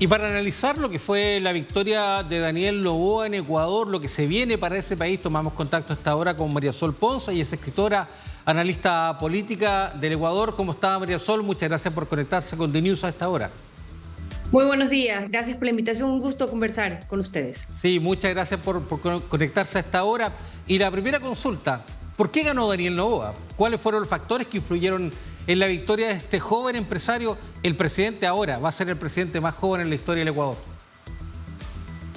Y para analizar lo que fue la victoria de Daniel Noboa en Ecuador, lo que se viene para ese país, tomamos contacto a esta hora con María Sol Ponce, y es escritora, analista política del Ecuador. ¿Cómo está, María Sol? Muchas gracias por conectarse con The News a esta hora. Muy buenos días, gracias por la invitación, un gusto conversar con ustedes. Sí, muchas gracias por conectarse a esta hora. Y la primera consulta, ¿por qué ganó Daniel Noboa? ¿Cuáles fueron los factores que influyeron en la victoria de este joven empresario? El presidente ahora va a ser el presidente más joven en la historia del Ecuador.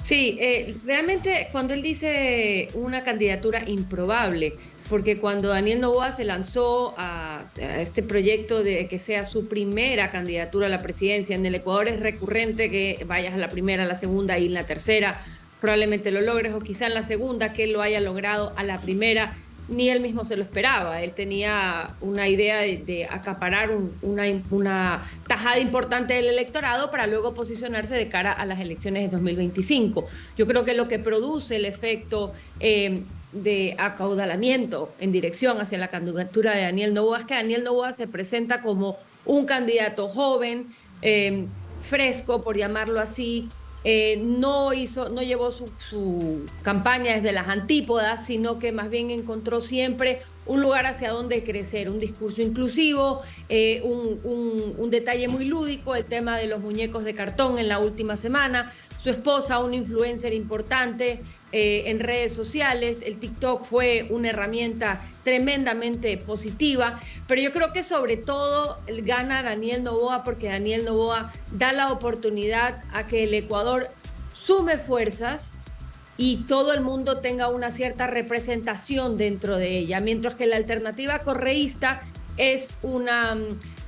Sí, realmente cuando él dice una candidatura improbable, porque cuando Daniel Noboa se lanzó a este proyecto de que sea su primera candidatura a la presidencia en el Ecuador, es recurrente que vayas a la primera, a la segunda y en la tercera probablemente lo logres, o quizá en la segunda que él lo haya logrado a la primera. Ni él mismo se lo esperaba. Él tenía una idea de acaparar una tajada importante del electorado para luego posicionarse de cara a las elecciones de 2025. Yo creo que lo que produce el efecto de acaudalamiento en dirección hacia la candidatura de Daniel Noboa es que Daniel Noboa se presenta como un candidato joven, fresco, por llamarlo así. No llevó su campaña desde las antípodas, sino que más bien encontró siempre un lugar hacia donde crecer, un discurso inclusivo, un detalle muy lúdico, el tema de los muñecos de cartón en la última semana, su esposa, una influencer importante en redes sociales. El TikTok fue una herramienta tremendamente positiva, pero yo creo que sobre todo gana Daniel Noboa porque Daniel Noboa da la oportunidad a que el Ecuador sume fuerzas y todo el mundo tenga una cierta representación dentro de ella, mientras que la alternativa correísta es una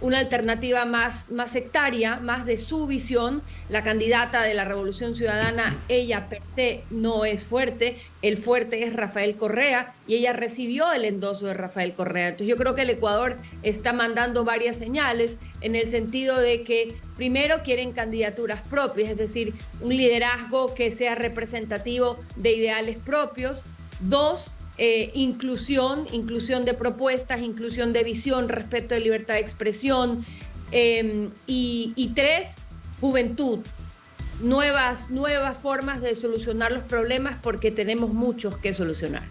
alternativa más sectaria, más de su visión. La candidata de la Revolución Ciudadana, ella per se no es fuerte, el fuerte es Rafael Correa y ella recibió el endoso de Rafael Correa. Entonces yo creo que el Ecuador está mandando varias señales en el sentido de que primero quieren candidaturas propias, es decir, un liderazgo que sea representativo de ideales propios. Dos, inclusión de propuestas, inclusión de visión, respeto de libertad de expresión, y tres, juventud, nuevas formas de solucionar los problemas porque tenemos muchos que solucionar.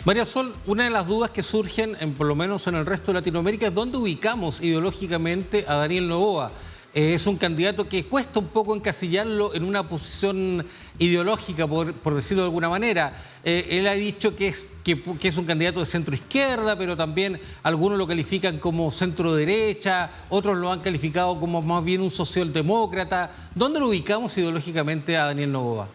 María Sol, una de las dudas que surgen, por lo menos en el resto de Latinoamérica, es dónde ubicamos ideológicamente a Daniel Noboa. Es un candidato que cuesta un poco encasillarlo en una posición ideológica, por decirlo de alguna manera. Él ha dicho que es un candidato de centro izquierda, pero también algunos lo califican como centro derecha, otros lo han calificado como más bien un socialdemócrata. ¿Dónde lo ubicamos ideológicamente a Daniel Noboa?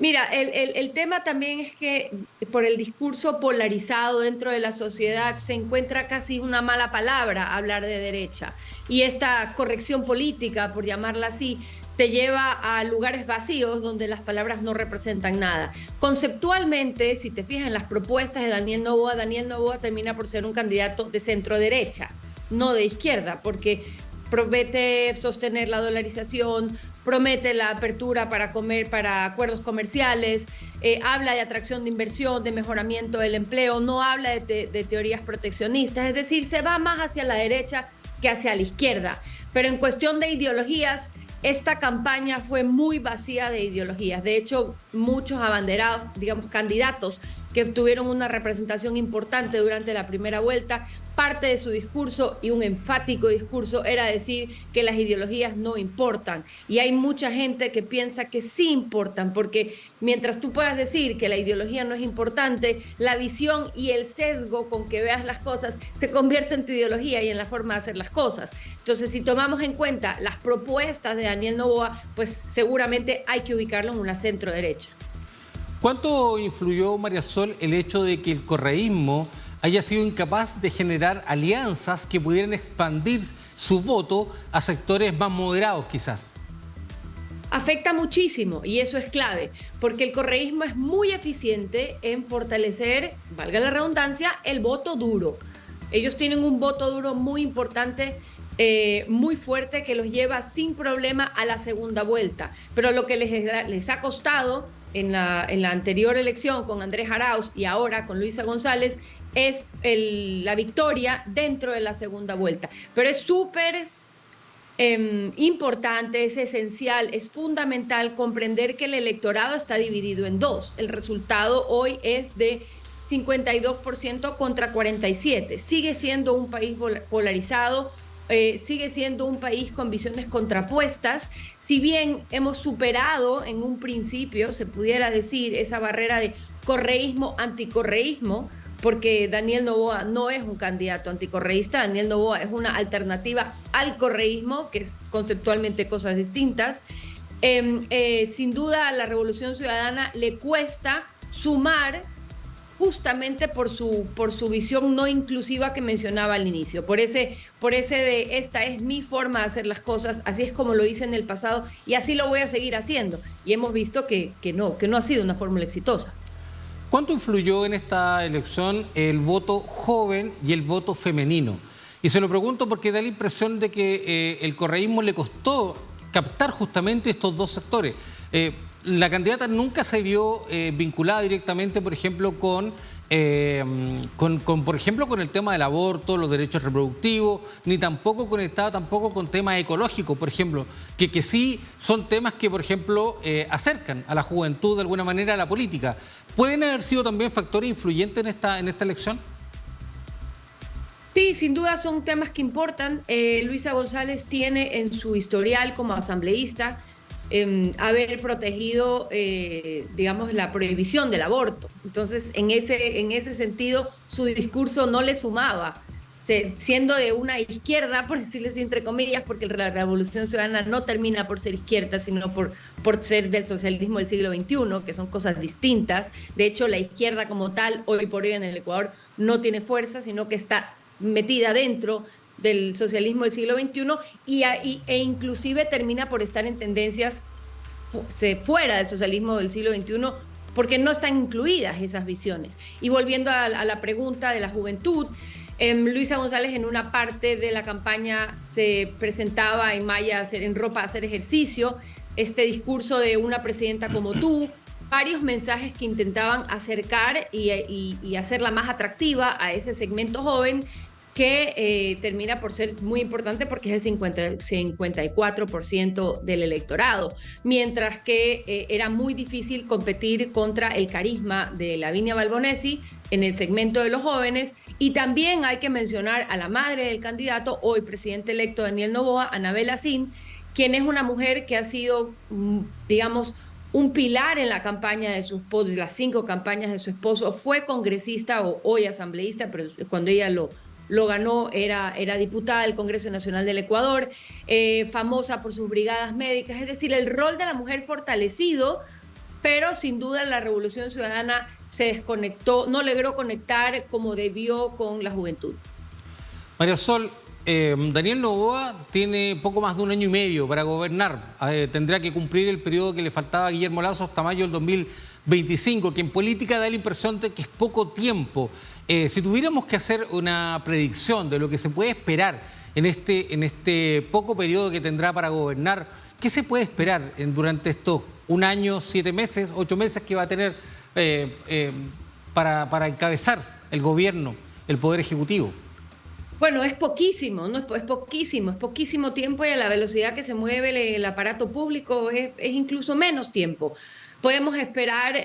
Mira, el tema también es que por el discurso polarizado dentro de la sociedad se encuentra casi una mala palabra hablar de derecha. Y esta corrección política, por llamarla así, te lleva a lugares vacíos donde las palabras no representan nada. Conceptualmente, si te fijas en las propuestas de Daniel Noboa termina por ser un candidato de centro derecha, no de izquierda, porque promete sostener la dolarización, promete la apertura para acuerdos comerciales, habla de atracción de inversión, de mejoramiento del empleo, no habla de teorías proteccionistas, es decir, se va más hacia la derecha que hacia la izquierda. Pero en cuestión de ideologías, esta campaña fue muy vacía de ideologías. De hecho, muchos abanderados, digamos, candidatos que tuvieron una representación importante durante la primera vuelta, parte de su discurso, y un enfático discurso, era decir que las ideologías no importan. Y hay mucha gente que piensa que sí importan, porque mientras tú puedas decir que la ideología no es importante, la visión y el sesgo con que veas las cosas se convierte en tu ideología y en la forma de hacer las cosas. Entonces, si tomamos en cuenta las propuestas de Daniel Noboa, pues seguramente hay que ubicarlo en una centro derecha. ¿Cuánto influyó, María Sol, el hecho de que el correísmo haya sido incapaz de generar alianzas que pudieran expandir su voto a sectores más moderados, quizás? Afecta muchísimo y eso es clave, porque el correísmo es muy eficiente en fortalecer, valga la redundancia, el voto duro. Ellos tienen un voto duro muy importante, muy fuerte, que los lleva sin problema a la segunda vuelta. Pero lo que les ha costado en la anterior elección con Andrés Arauz y ahora con Luisa González es la victoria dentro de la segunda vuelta. Pero es súper importante, es esencial, es fundamental comprender que el electorado está dividido en dos. El resultado hoy es de 52% contra 47%. Sigue siendo un país polarizado, sigue siendo un país con visiones contrapuestas. Si bien hemos superado en un principio, se pudiera decir, esa barrera de correísmo-anticorreísmo, porque Daniel Noboa no es un candidato anticorreísta, Daniel Noboa es una alternativa al correísmo, que es conceptualmente cosas distintas. Sin duda a la Revolución Ciudadana le cuesta sumar justamente por su visión no inclusiva que mencionaba al inicio, por ese de esta es mi forma de hacer las cosas, así es como lo hice en el pasado y así lo voy a seguir haciendo. Y hemos visto que no ha sido una fórmula exitosa. ¿Cuánto influyó en esta elección el voto joven y el voto femenino? Y se lo pregunto porque da la impresión de que el correísmo le costó captar justamente estos dos sectores. La candidata nunca se vio vinculada directamente, por ejemplo, con el tema del aborto, los derechos reproductivos, ni tampoco conectada con temas ecológicos, por ejemplo, que sí son temas que, por ejemplo, acercan a la juventud de alguna manera a la política. ¿Pueden haber sido también factores influyentes en esta elección? Sí, sin duda son temas que importan. Luisa González tiene en su historial como asambleísta haber protegido, digamos, la prohibición del aborto. Entonces, en ese sentido, su discurso no le sumaba, siendo de una izquierda, por decirles entre comillas, porque la Revolución Ciudadana no termina por ser izquierda, sino por ser del socialismo del siglo XXI, que son cosas distintas. De hecho, la izquierda como tal, hoy por hoy en el Ecuador, no tiene fuerza, sino que está metida dentro del socialismo del siglo XXI e inclusive termina por estar en tendencias fuera del socialismo del siglo XXI porque no están incluidas esas visiones. Y volviendo a la pregunta de la juventud, Luisa González en una parte de la campaña se presentaba en malla, en ropa a hacer ejercicio, este discurso de una presidenta como tú, varios mensajes que intentaban acercar y hacerla más atractiva a ese segmento joven que termina por ser muy importante porque es el 54% del electorado, mientras que era muy difícil competir contra el carisma de Lavinia Balbonesi en el segmento de los jóvenes. Y también hay que mencionar a la madre del candidato, hoy presidente electo Daniel Noboa, Anabel Asín, quien es una mujer que ha sido, digamos, un pilar en la campaña de su esposo, las 5 campañas de su esposo. Fue congresista o hoy asambleísta, pero cuando ella lo ganó era diputada del Congreso Nacional del Ecuador, famosa por sus brigadas médicas, es decir, el rol de la mujer fortalecido, pero sin duda la Revolución Ciudadana se desconectó, no logró conectar como debió con la juventud. María Sol, Daniel Noboa tiene poco más de 1 año y medio para gobernar. Tendrá que cumplir el periodo que le faltaba a Guillermo Lasso hasta mayo del 2025, que en política da la impresión de que es poco tiempo. Si tuviéramos que hacer una predicción de lo que se puede esperar en este poco periodo que tendrá para gobernar, ¿qué se puede esperar durante estos 1 año, 7 meses, 8 meses que va a tener para encabezar el gobierno, el Poder Ejecutivo? Bueno, es poquísimo, ¿no? Es poquísimo tiempo y a la velocidad que se mueve el aparato público es incluso menos tiempo. Podemos esperar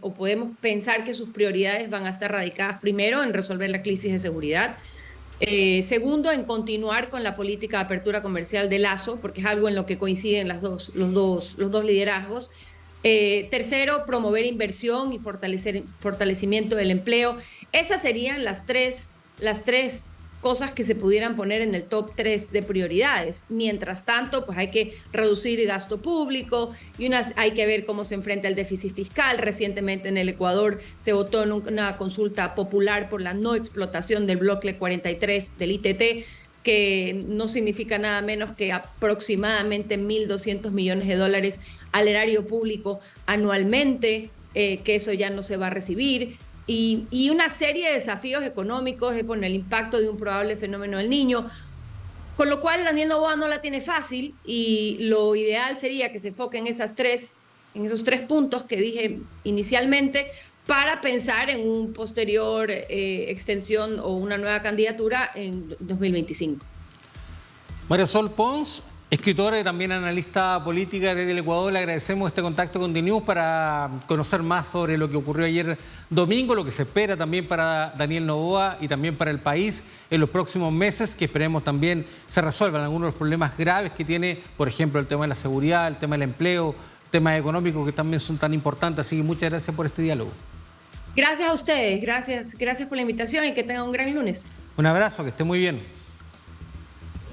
o podemos pensar que sus prioridades van a estar radicadas primero en resolver la crisis de seguridad, segundo en continuar con la política de apertura comercial de Lasso, porque es algo en lo que coinciden los dos liderazgos. Tercero, promover inversión y fortalecimiento del empleo. Esas serían las tres cosas que se pudieran poner en el top 3 de prioridades. Mientras tanto, pues hay que reducir gasto público y hay que ver cómo se enfrenta el déficit fiscal. Recientemente en el Ecuador se votó en una consulta popular por la no explotación del bloque 43 del ITT, que no significa nada menos que aproximadamente 1.200 millones de dólares al erario público anualmente, que eso ya no se va a recibir. Y una serie de desafíos económicos con el impacto de un probable fenómeno del Niño, con lo cual Daniel Noboa no la tiene fácil y lo ideal sería que se enfoque en esos tres puntos que dije inicialmente para pensar en un posterior extensión o una nueva candidatura en 2025. María Sol Pons, Escritora y también analista política desde el Ecuador, le agradecemos este contacto con DNews para conocer más sobre lo que ocurrió ayer domingo, lo que se espera también para Daniel Noboa y también para el país en los próximos meses, que esperemos también se resuelvan algunos de los problemas graves que tiene, por ejemplo, el tema de la seguridad, el tema del empleo, temas económicos que también son tan importantes. Así que muchas gracias por este diálogo. Gracias a ustedes, gracias por la invitación y que tengan un gran lunes. Un abrazo, que esté muy bien.